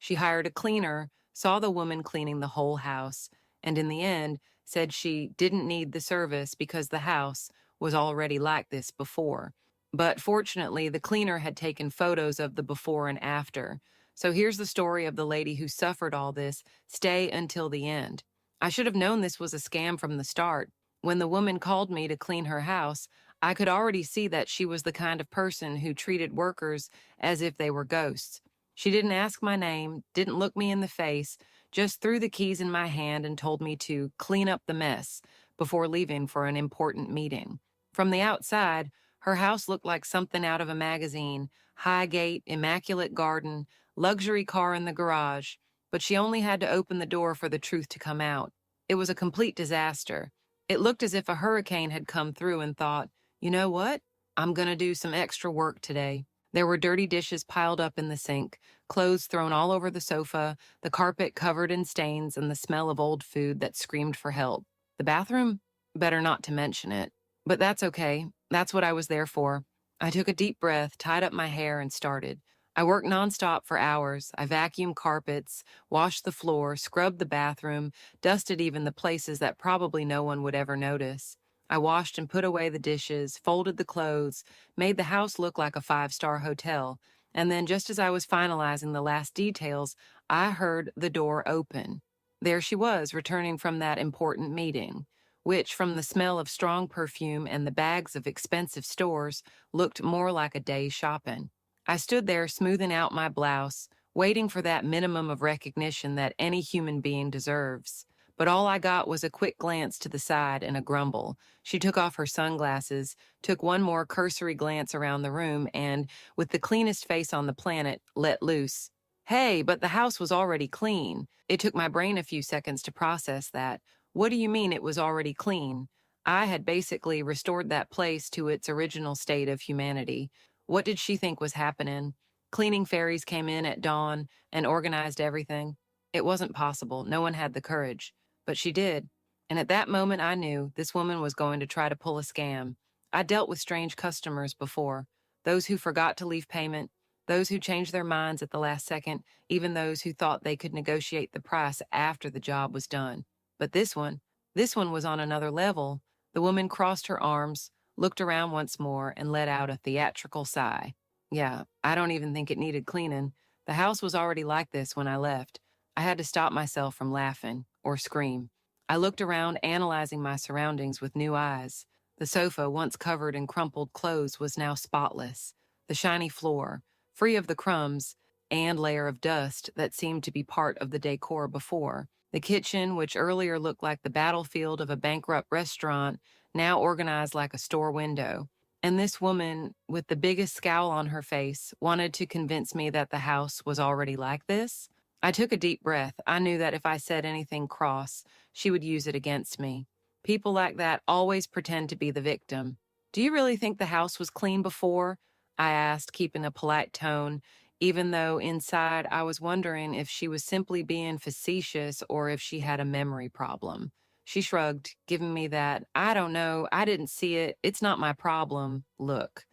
She hired a cleaner, saw the woman cleaning the whole house, and in the end said she didn't need the service because the house was already like this before. But fortunately, the cleaner had taken photos of the before and after. So here's the story of the lady who suffered all this. Stay until the end. I should have known this was a scam from the start. When the woman called me to clean her house, I could already see that she was the kind of person who treated workers as if they were ghosts. She didn't ask my name, didn't look me in the face, just threw the keys in my hand and told me to clean up the mess before leaving for an important meeting. From the outside, her house looked like something out of a magazine: high gate, immaculate garden, luxury car in the garage. But she only had to open the door for the truth to come out. It was a complete disaster. It looked as if a hurricane had come through and thought, you know what? I'm going to do some extra work today. There were dirty dishes piled up in the sink, clothes thrown all over the sofa, the carpet covered in stains, and the smell of old food that screamed for help. The bathroom? Better not to mention it. But that's okay. That's what I was there for. I took a deep breath, tied up my hair, and started. I worked nonstop for hours. I vacuumed carpets, washed the floor, scrubbed the bathroom, dusted even the places that probably no one would ever notice. I washed and put away the dishes, folded the clothes, made the house look like a five-star hotel, and then just as I was finalizing the last details, I heard the door open. There she was, returning from that important meeting, which, from the smell of strong perfume and the bags of expensive stores, looked more like a day's shopping. I stood there smoothing out my blouse, waiting for that minimum of recognition that any human being deserves. But all I got was a quick glance to the side and a grumble. She took off her sunglasses, took one more cursory glance around the room, and, with the cleanest face on the planet, let loose. Hey, but the house was already clean. It took my brain a few seconds to process that. What do you mean it was already clean? I had basically restored that place to its original state of humanity. What did she think was happening? Cleaning fairies came in at dawn and organized everything? It wasn't possible. No one had the courage. But she did. And at that moment, I knew this woman was going to try to pull a scam. I dealt with strange customers before. Those who forgot to leave payment, those who changed their minds at the last second, even those who thought they could negotiate the price after the job was done. But this one was on another level. The woman crossed her arms, looked around once more, and let out a theatrical sigh. Yeah, I don't even think it needed cleaning. The house was already like this when I left. I had to stop myself from laughing or scream. I looked around, analyzing my surroundings with new eyes. The sofa, once covered in crumpled clothes, was now spotless. The shiny floor, free of the crumbs and layer of dust that seemed to be part of the decor before. The kitchen, which earlier looked like the battlefield of a bankrupt restaurant, now organized like a store window. And this woman, with the biggest scowl on her face, wanted to convince me that the house was already like this? I took a deep breath. I knew that if I said anything cross, she would use it against me. People like that always pretend to be the victim. Do you really think the house was clean before? I asked, keeping a polite tone, even though inside I was wondering if she was simply being facetious or if she had a memory problem. She shrugged, giving me that, I don't know, I didn't see it, it's not my problem. Look,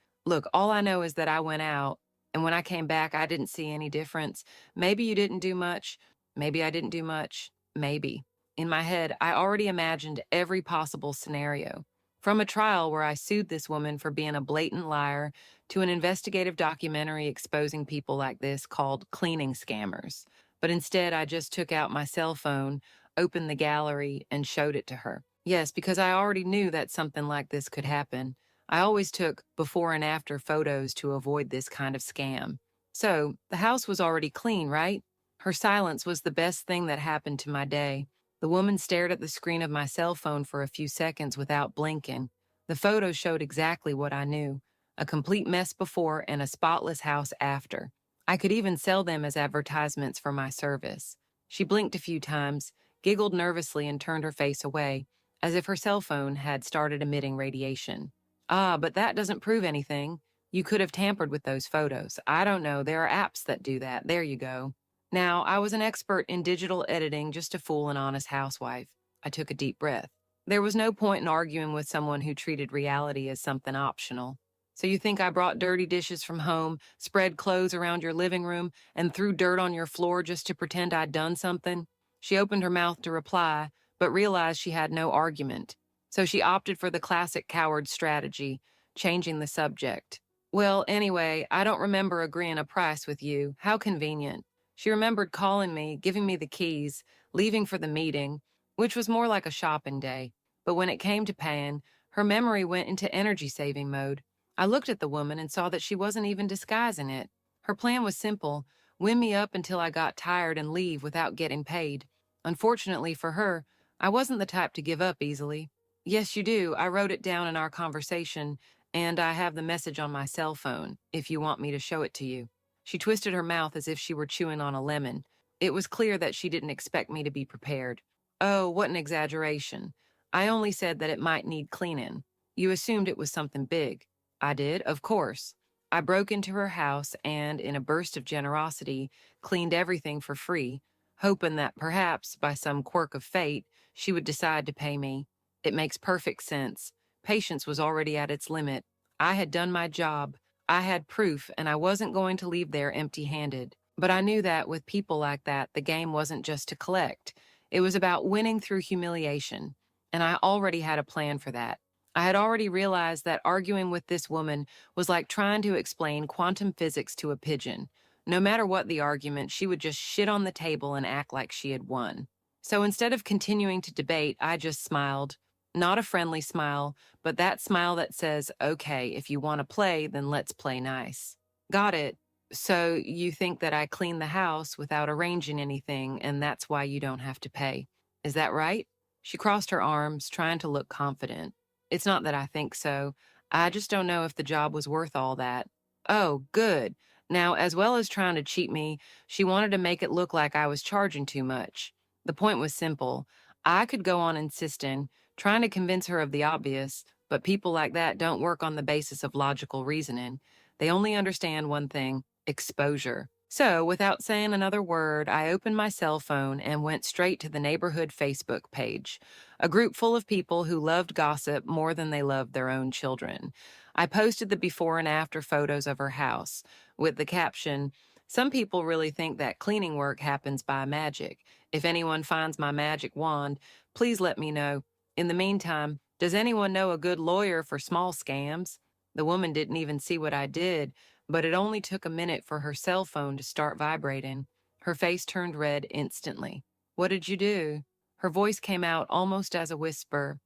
all I know is that I went out, and when I came back, I didn't see any difference. Maybe you didn't do much. Maybe I didn't do much. Maybe. In my head, I already imagined every possible scenario. From a trial where I sued this woman for being a blatant liar to an investigative documentary exposing people like this called Cleaning Scammers. But instead, I just took out my cell phone, opened the gallery, and showed it to her. Yes, because I already knew that something like this could happen. I always took before and after photos to avoid this kind of scam. So, the house was already clean, right? Her silence was the best thing that happened to my day. The woman stared at the screen of my cell phone for a few seconds without blinking. The photo showed exactly what I knew: a complete mess before and a spotless house after. I could even sell them as advertisements for my service. She blinked a few times, giggled nervously, and turned her face away, as if her cell phone had started emitting radiation. Ah, but that doesn't prove anything. You could have tampered with those photos. I don't know, there are apps that do that. There you go. Now, I was an expert in digital editing just to fool an honest housewife. I took a deep breath. There was no point in arguing with someone who treated reality as something optional. So you think I brought dirty dishes from home, spread clothes around your living room, and threw dirt on your floor just to pretend I'd done something? She opened her mouth to reply, but realized she had no argument. So she opted for the classic coward strategy, changing the subject. Well, anyway, I don't remember agreeing a price with you. How convenient. She remembered calling me, giving me the keys, leaving for the meeting, which was more like a shopping day. But when it came to paying, her memory went into energy saving mode. I looked at the woman and saw that she wasn't even disguising it. Her plan was simple: win me up until I got tired and leave without getting paid. Unfortunately for her, I wasn't the type to give up easily. Yes, you do. I wrote it down in our conversation, and I have the message on my cell phone, if you want me to show it to you. She twisted her mouth as if she were chewing on a lemon. It was clear that she didn't expect me to be prepared. Oh, what an exaggeration. I only said that it might need cleaning. You assumed it was something big. I did, of course. I broke into her house and, in a burst of generosity, cleaned everything for free, hoping that perhaps, by some quirk of fate, she would decide to pay me. It makes perfect sense. Patience was already at its limit. I had done my job. I had proof, and I wasn't going to leave there empty-handed. But I knew that with people like that, the game wasn't just to collect. It was about winning through humiliation. And I already had a plan for that. I had already realized that arguing with this woman was like trying to explain quantum physics to a pigeon. No matter what the argument, she would just shit on the table and act like she had won. So instead of continuing to debate, I just smiled. Not a friendly smile, but that smile that says, okay, if you want to play, then let's play nice. Got it. So you think that I cleaned the house without arranging anything, and that's why you don't have to pay. Is that right? She crossed her arms, trying to look confident. It's not that I think so. I just don't know if the job was worth all that. Oh, good. Now, as well as trying to cheat me, she wanted to make it look like I was charging too much. The point was simple. I could go on insisting, trying to convince her of the obvious, but people like that don't work on the basis of logical reasoning. They only understand one thing: exposure. So, without saying another word, I opened my cell phone and went straight to the neighborhood Facebook page, a group full of people who loved gossip more than they loved their own children. I posted the before and after photos of her house with the caption, "Some people really think that cleaning work happens by magic. If anyone finds my magic wand, please let me know. In the meantime, does anyone know a good lawyer for small scams?" The woman didn't even see what I did, but it only took a minute for her cell phone to start vibrating. Her face turned red instantly. "What did you do?" Her voice came out almost as a whisper.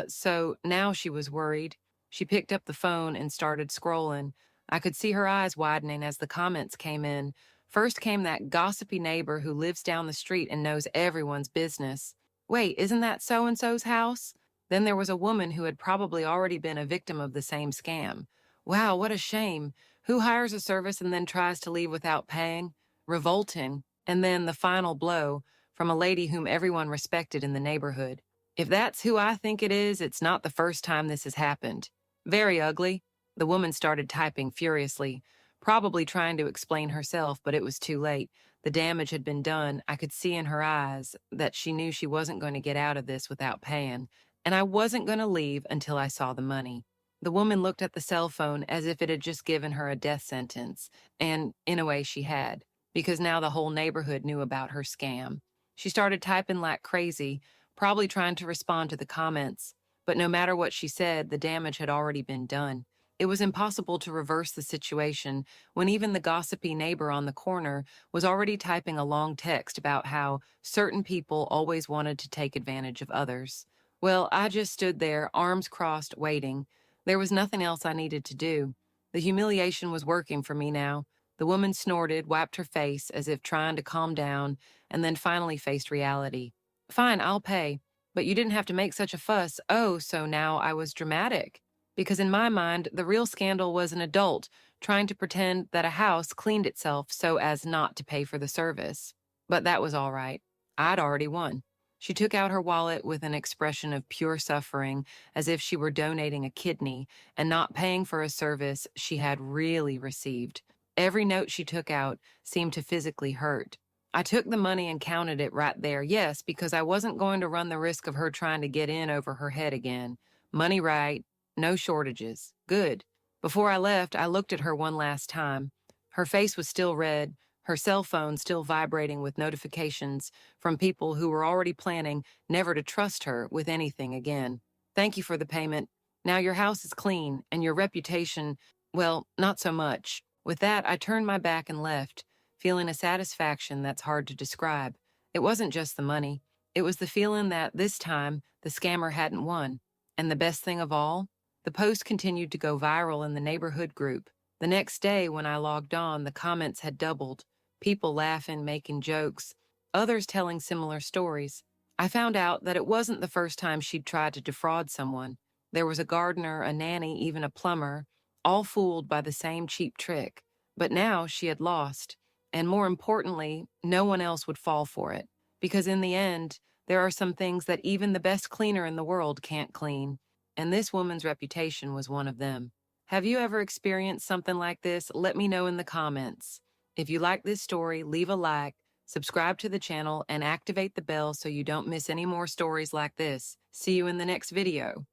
So now she was worried. She picked up the phone and started scrolling. I could see her eyes widening as the comments came in. First came that gossipy neighbor who lives down the street and knows everyone's business. Wait, isn't that so-and-so's house? Then there was a woman who had probably already been a victim of the same scam. Wow, what a shame. Who hires a service and then tries to leave without paying? Revolting. And then the final blow from a lady whom everyone respected in the neighborhood. If that's who I think it is, it's not the first time this has happened. Very ugly. The woman started typing furiously, probably trying to explain herself, but it was too late. The damage had been done. I could see in her eyes that she knew she wasn't going to get out of this without paying, and I wasn't going to leave until I saw the money. The woman looked at the cell phone as if it had just given her a death sentence, and in a way she had, because now the whole neighborhood knew about her scam. She started typing like crazy, probably trying to respond to the comments, but no matter what she said, the damage had already been done. It was impossible to reverse the situation when even the gossipy neighbor on the corner was already typing a long text about how certain people always wanted to take advantage of others. Well, I just stood there, arms crossed, waiting. There was nothing else I needed to do. The humiliation was working for me now. The woman snorted, wiped her face as if trying to calm down, and then finally faced reality. "Fine, I'll pay. But you didn't have to make such a fuss. Oh, so now I was dramatic." Because in my mind, the real scandal was an adult trying to pretend that a house cleaned itself so as not to pay for the service. But that was all right. I'd already won. She took out her wallet with an expression of pure suffering, as if she were donating a kidney and not paying for a service she had really received. Every note she took out seemed to physically hurt. I took the money and counted it right there, yes, because I wasn't going to run the risk of her trying to get in over her head again. Money right, no shortages. Good. Before I left, I looked at her one last time. Her face was still red, her cell phone still vibrating with notifications from people who were already planning never to trust her with anything again. Thank you for the payment. Now your house is clean, and your reputation, well, not so much. With that, I turned my back and left, feeling a satisfaction that's hard to describe. It wasn't just the money. It was the feeling that this time the scammer hadn't won. And the best thing of all, the post continued to go viral in the neighborhood group. The next day, when I logged on, the comments had doubled. People laughing, making jokes, others telling similar stories. I found out that it wasn't the first time she'd tried to defraud someone. There was a gardener, a nanny, even a plumber, all fooled by the same cheap trick. But now she had lost. And more importantly, no one else would fall for it. Because in the end, there are some things that even the best cleaner in the world can't clean. And this woman's reputation was one of them. Have you ever experienced something like this? Let me know in the comments. If you like this story, leave a like, subscribe to the channel, and activate the bell so you don't miss any more stories like this. See you in the next video.